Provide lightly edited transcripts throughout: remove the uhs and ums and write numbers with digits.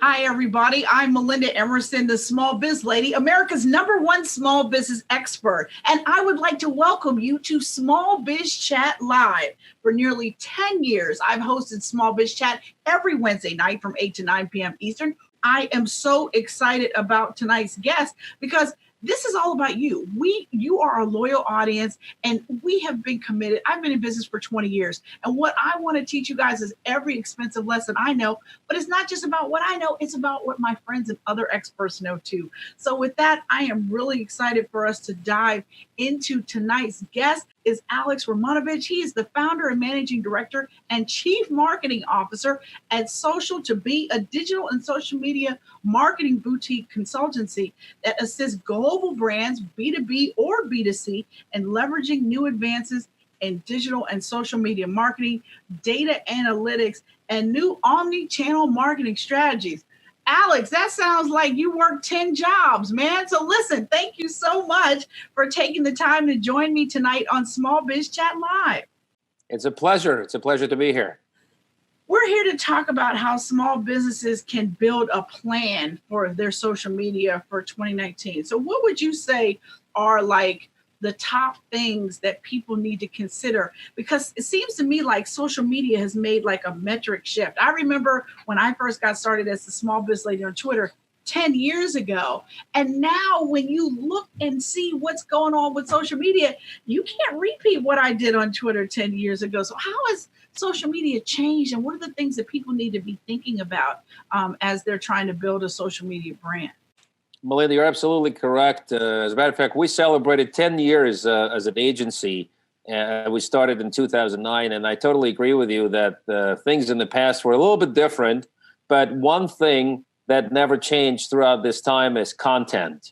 Hi, everybody. I'm Melinda Emerson, the Small Biz Lady, America's #1 small business expert. And I would like to welcome you to Small Biz Chat Live. For nearly 10 years, I've hosted Small Biz Chat every Wednesday night from 8 to 9 p.m. Eastern. I am so excited about tonight's guest because this is all about you. You are a loyal audience, and we have been committed. I've been in business for 20 years. And what I want to teach you guys is every expensive lesson I know, but it's not just about what I know, it's about what my friends and other experts know too. So with that, I am really excited for us to dive into tonight's guest is Alex Romanovich. He is the founder and managing director and chief marketing officer at social2b, a digital and social media marketing boutique consultancy that assists global brands, B2B or B2C, in leveraging new advances in digital and social media marketing, data analytics, and new omni-channel marketing strategies. Alex, that sounds like you work 10 jobs, man. So listen, thank you so much for taking the time to join me tonight on Small Biz Chat Live. It's a pleasure. It's a pleasure to be here. We're here to talk about how small businesses can build a plan for their social media for 2019. So what would you say are like the top things that people need to consider? Because it seems to me like social media has made like a metric shift. I remember when I first got started as the small business lady on Twitter 10 years ago. And now when you look and see what's going on with social media, you can't repeat what I did on Twitter 10 years ago. So how has social media changed, and what are the things that people need to be thinking about as they're trying to build a social media brand? Melinda, you're absolutely correct. As a matter of fact, we celebrated 10 years as an agency. We started in 2009, and I totally agree with you that things in the past were a little bit different. But one thing that never changed throughout this time is content.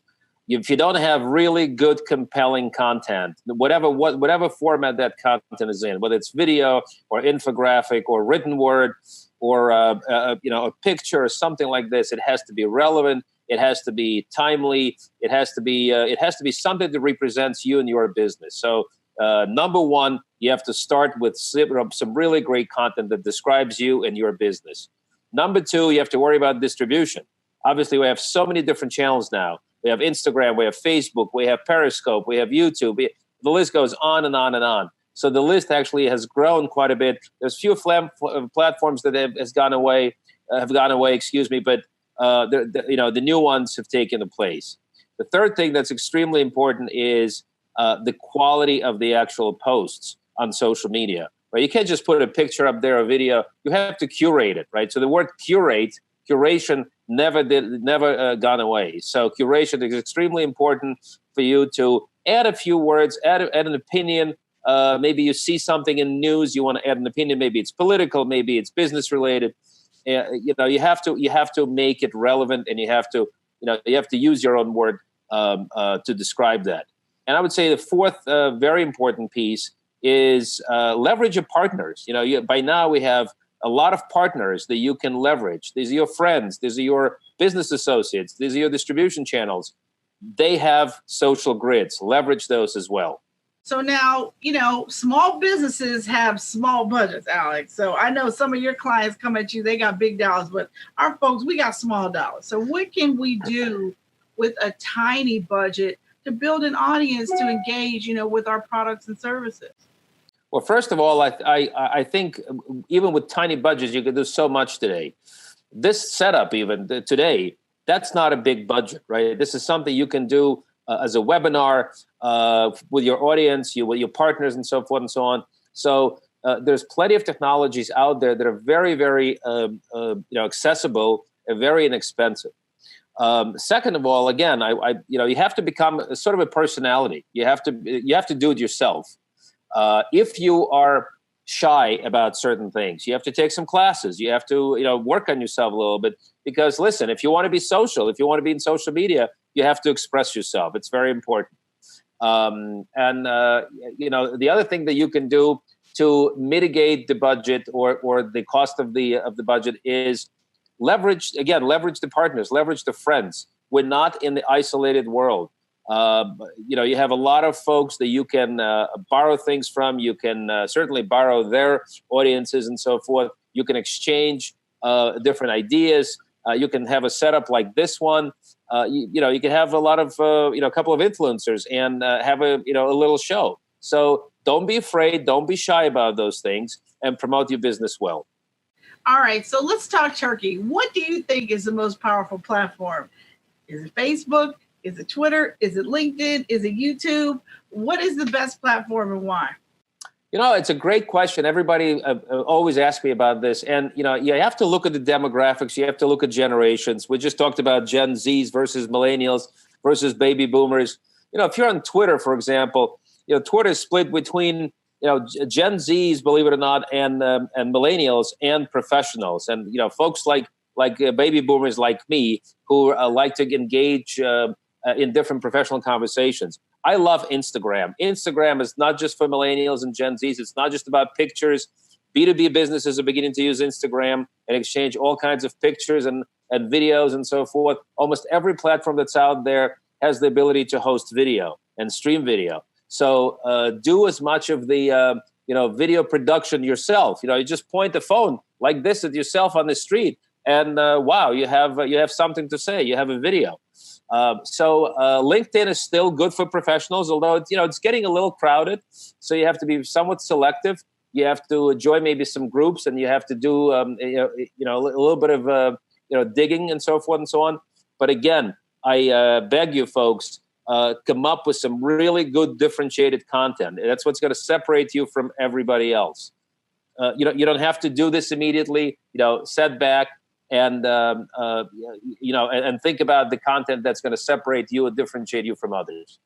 If you don't have really good, compelling content, whatever format that content is in, whether it's video or infographic or written word or a picture or something like this, it has to be relevant. It has to be timely. It has to be something that represents you and your business. So number one, you have to start with some really great content that describes you and your business. Number two, you have to worry about distribution. Obviously, we have so many different channels now. We have Instagram, we have Facebook, we have Periscope, we have YouTube. The list goes on and on and on. So the list actually has grown quite a bit. There's few platforms that have gone away, but the new ones have taken the place. The third thing that's extremely important is the quality of the actual posts on social media. Right? You can't just put a picture up there, a video. You have to curate it, right? So the word curation never gone away. So curation is extremely important for you to add a few words, add an opinion. Maybe you see something in news, you want to add an opinion. Maybe it's political, maybe it's business related. You have to make it relevant, and you have to use your own word to describe that. And I would say the fourth very important piece is leverage your partners. By now we have a lot of partners that you can leverage. These are your friends. These are your business associates. These are your distribution channels. They have social grids. Leverage those as well. So now, small businesses have small budgets, Alex. So I know some of your clients come at you, they got big dollars, but our folks, we got small dollars. So what can we do with a tiny budget to build an audience to engage, with our products and services? Well, first of all, I think even with tiny budgets, you can do so much today. This setup even today, that's not a big budget, right? This is something you can do as a webinar with your audience, with your partners and so forth and so on. So there's plenty of technologies out there that are very, very accessible and very inexpensive. Second of all, again, you have to become sort of a personality. You have to do it yourself. If you are shy about certain things, you have to take some classes. You have to, work on yourself a little bit, because listen, if you want to be social, if you want to be in social media, you have to express yourself. It's very important. The other thing that you can do to mitigate the budget or the cost of the budget is leverage the partners, leverage the friends. We're not in the isolated world. You have a lot of folks that you can borrow things from. You can certainly borrow their audiences and so forth. You can exchange different ideas. You can have a setup like this one. You can have a lot of, a couple of influencers and have a little show. So don't be afraid. Don't be shy about those things and promote your business well. All right. So let's talk turkey. What do you think is the most powerful platform? Is it Facebook? Is it Twitter? Is it LinkedIn? Is it YouTube? What is the best platform and why? It's a great question. Everybody always asks me about this. And, you have to look at the demographics. You have to look at generations. We just talked about Gen Zs versus millennials versus baby boomers. If you're on Twitter, for example, Twitter is split between, Gen Zs, believe it or not, and millennials and professionals. And, folks like baby boomers like me who like to engage in different professional conversations. I love Instagram. Instagram is not just for millennials and Gen Zs. It's not just about pictures. B2B businesses are beginning to use Instagram and exchange all kinds of pictures and videos and so forth. Almost every platform that's out there has the ability to host video and stream video. So do as much of the video production yourself. You just point the phone like this at yourself on the street, and wow, you have something to say. You have a video. So LinkedIn is still good for professionals, although it's getting a little crowded. So you have to be somewhat selective. You have to join maybe some groups, and you have to do a little bit of digging and so forth and so on. But again, I beg you folks, come up with some really good differentiated content. That's what's going to separate you from everybody else. You don't have to do this immediately. Set back. And and think about the content that's going to separate you and differentiate you from others.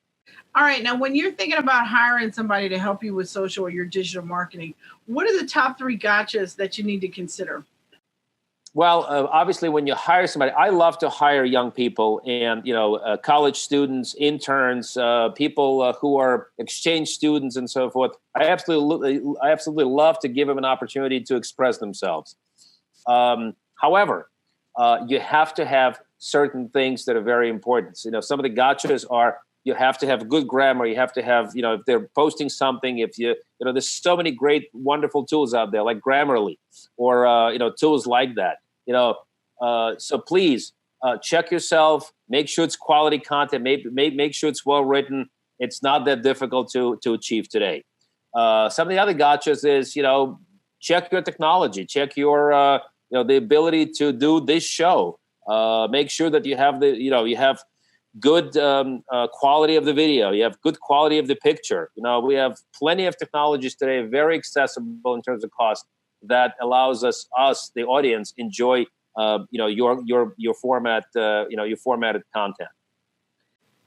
All right. Now, when you're thinking about hiring somebody to help you with social or your digital marketing, what are the top 3 gotchas that you need to consider? Well, obviously, when you hire somebody, I love to hire young people and, college students, interns, people who are exchange students and so forth. I absolutely love to give them an opportunity to express themselves. However, you have to have certain things that are very important. Some of the gotchas are you have to have good grammar. You have to have, if they're posting something, there's so many great, wonderful tools out there like Grammarly or, tools like that. So please check yourself, make sure it's quality content, make sure it's well written. It's not that difficult to achieve today. Some of the other gotchas is, check your technology, check your, the ability to do this show. Make sure that you have you have good quality of the video. You have good quality of the picture. We have plenty of technologies today, very accessible in terms of cost, that allows us, the audience, enjoy, your format, your formatted content.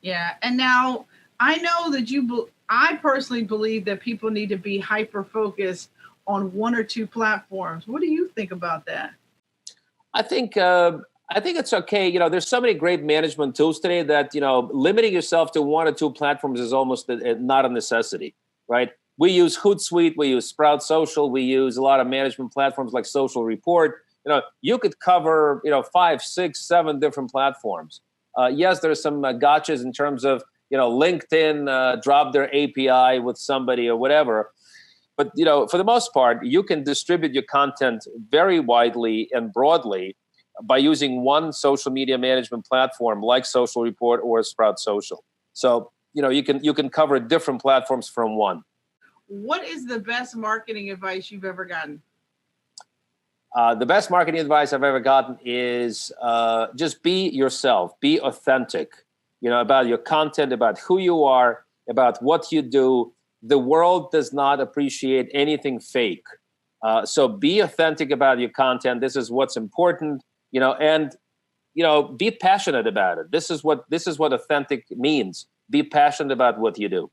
Yeah, and now I know that I personally believe that people need to be hyper focused on 1 or 2 platforms. What do you think about that? I think it's okay. There's so many great management tools today that, limiting yourself to 1 or 2 platforms is almost not a necessity, right? We use Hootsuite, we use Sprout Social, we use a lot of management platforms like Social Report. You could cover, 5, 6, 7 different platforms. Yes, there's some gotchas in terms of, LinkedIn drop their API with somebody or whatever. But, for the most part, you can distribute your content very widely and broadly by using 1 social media management platform like Social Report or Sprout Social. So, you can cover different platforms from 1. What is the best marketing advice you've ever gotten? The best marketing advice I've ever gotten is just be yourself, be authentic, about your content, about who you are, about what you do. The world does not appreciate anything fake. So be authentic about your content. This is what's important, and, be passionate about it. This is what authentic means. Be passionate about what you do.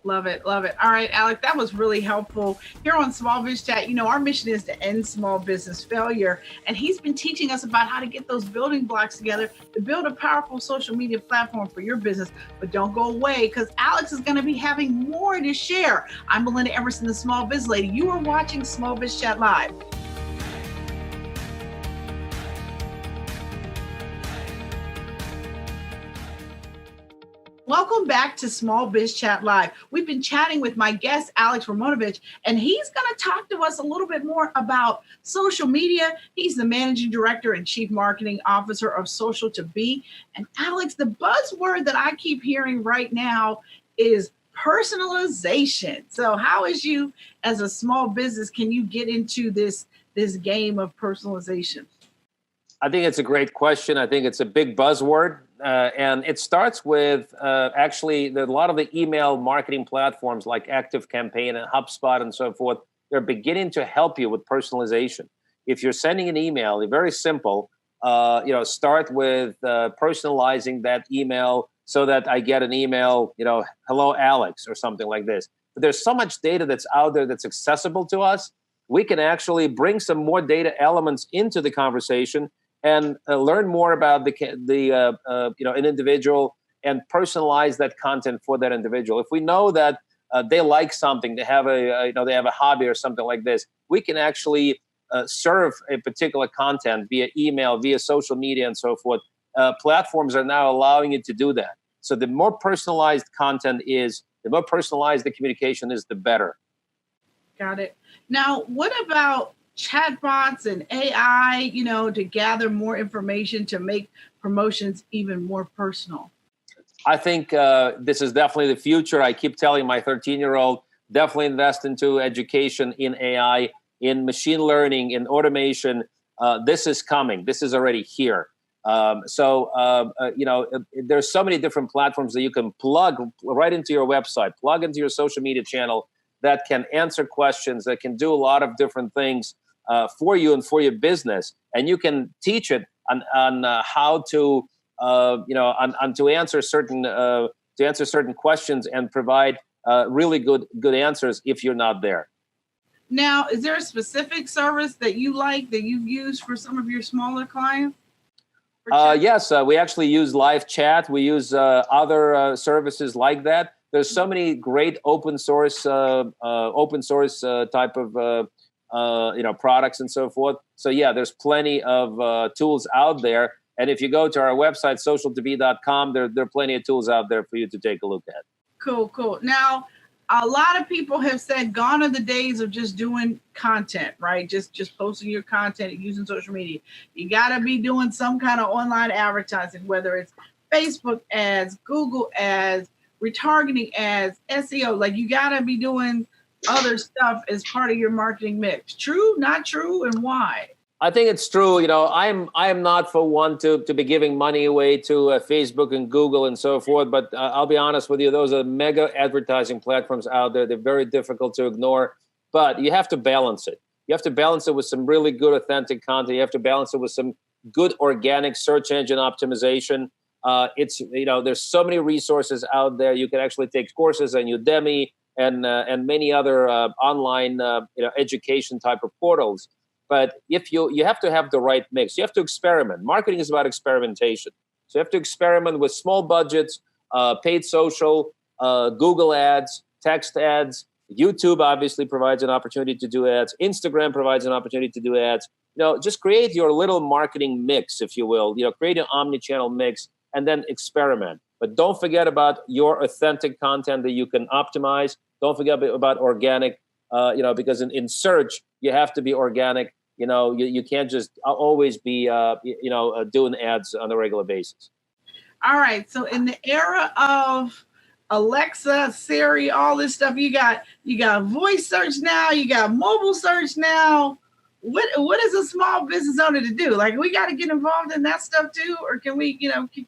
Love it. Love it. All right, Alec, that was really helpful. Here on Small Biz Chat, our mission is to end small business failure. And he's been teaching us about how to get those building blocks together to build a powerful social media platform for your business. But don't go away, because Alex is going to be having more to share. I'm Melinda Emerson, the Small Biz Lady. You are watching Small Biz Chat Live. Welcome back to Small Biz Chat Live. We've been chatting with my guest, Alex Romanovich, and he's going to talk to us a little bit more about social media. He's the Managing Director and Chief Marketing Officer of social2b. And Alex, the buzzword that I keep hearing right now is personalization. So how is you as a small business, can you get into this game of personalization? I think it's a great question. I think it's a big buzzword. And it starts with actually a lot of the email marketing platforms like ActiveCampaign and HubSpot and so forth. They're beginning to help you with personalization. If you're sending an email, it's very simple. Start with personalizing that email so that I get an email, hello, Alex, or something like this. But there's so much data that's out there that's accessible to us. We can actually bring some more data elements into the conversation and learn more about an individual and personalize that content for that individual. If we know that they like something, they have a hobby or something like this, we can actually serve a particular content via email, via social media, and so forth. Platforms are now allowing you to do that. So the more personalized content is, the more personalized the communication is, the better. Got it. Now, what about chatbots and AI, to gather more information to make promotions even more personal? I think this is definitely the future. I keep telling my 13-year-old, definitely invest into education in AI, in machine learning, in automation. This is coming. This is already here. There's so many different platforms that you can plug right into your website, plug into your social media channel that can answer questions, that can do a lot of different things for you and for your business, and you can teach it on how to to answer certain questions and provide really good answers if you're not there. Now, is there a specific service that you like that you've used for some of your smaller clients? Yes, we actually use live chat. We use other services like that. There's so many great open source type of products and so forth. So yeah, there's plenty of tools out there. And if you go to our website, social2b.com, there are plenty of tools out there for you to take a look at. Cool. Now, a lot of people have said gone are the days of just doing content, right? Just posting your content and using social media. You got to be doing some kind of online advertising, whether it's Facebook ads, Google ads, retargeting ads, SEO. Like, you got to be doing other stuff as part of your marketing mix. True, not true, and why? I think it's true. I am not for one to be giving money away to Facebook and Google and so forth. But I'll be honest with you, those are mega advertising platforms out there. They're very difficult to ignore. But you have to balance it. You have to balance it with some really good, authentic content. You have to balance it with some good organic search engine optimization. There's so many resources out there. You can actually take courses on Udemy and many other online education type of portals. But if you have to have the right mix, you have to experiment. Marketing is about experimentation. So you have to experiment with small budgets, paid social, Google ads, text ads. YouTube obviously provides an opportunity to do ads. Instagram provides an opportunity to do ads. Just create your little marketing mix, if you will. Create an omni-channel mix and then experiment. But don't forget about your authentic content that you can optimize. Don't forget about organic, because in search, you have to be organic. You can't just always be, doing ads on a regular basis. All right. So in the era of Alexa, Siri, all this stuff, you got voice search now, you got mobile search now. What is a small business owner to do? Like, we got to get involved in that stuff too, or can we,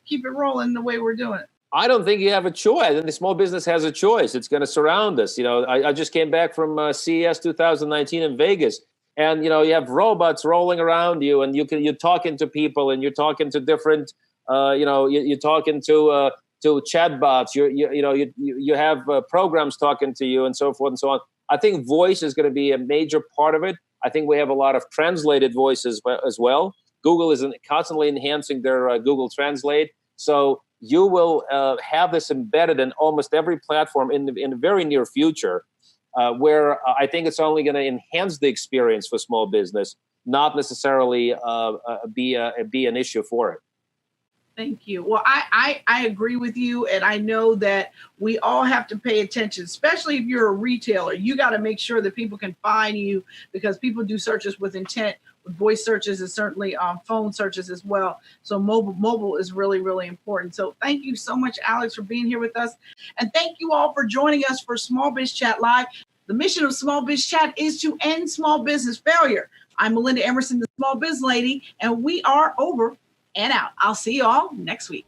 keep it rolling the way we're doing it? I don't think you have a choice. I think the small business has a choice. It's going to surround us. I just came back from CES 2019 in Vegas. And, you have robots rolling around you, and you're talking to people, and you're talking to different, you're talking to chatbots. You have programs talking to you, and so forth and so on. I think voice is going to be a major part of it. I think we have a lot of translated voices as well. Google is constantly enhancing their Google Translate. So you will have this embedded in almost every platform in the very near future. Where I think it's only going to enhance the experience for small business, not necessarily be an issue for it. Thank you. Well, I agree with you. And I know that we all have to pay attention, especially if you're a retailer. You got to make sure that people can find you, because people do searches with intent, with voice searches, and certainly phone searches as well. So mobile is really, really important. So thank you so much, Alex, for being here with us. And thank you all for joining us for Small Biz Chat Live. The mission of Small Biz Chat is to end small business failure. I'm Melinda Emerson, the Small Biz Lady, and we are over and out. I'll see you all next week.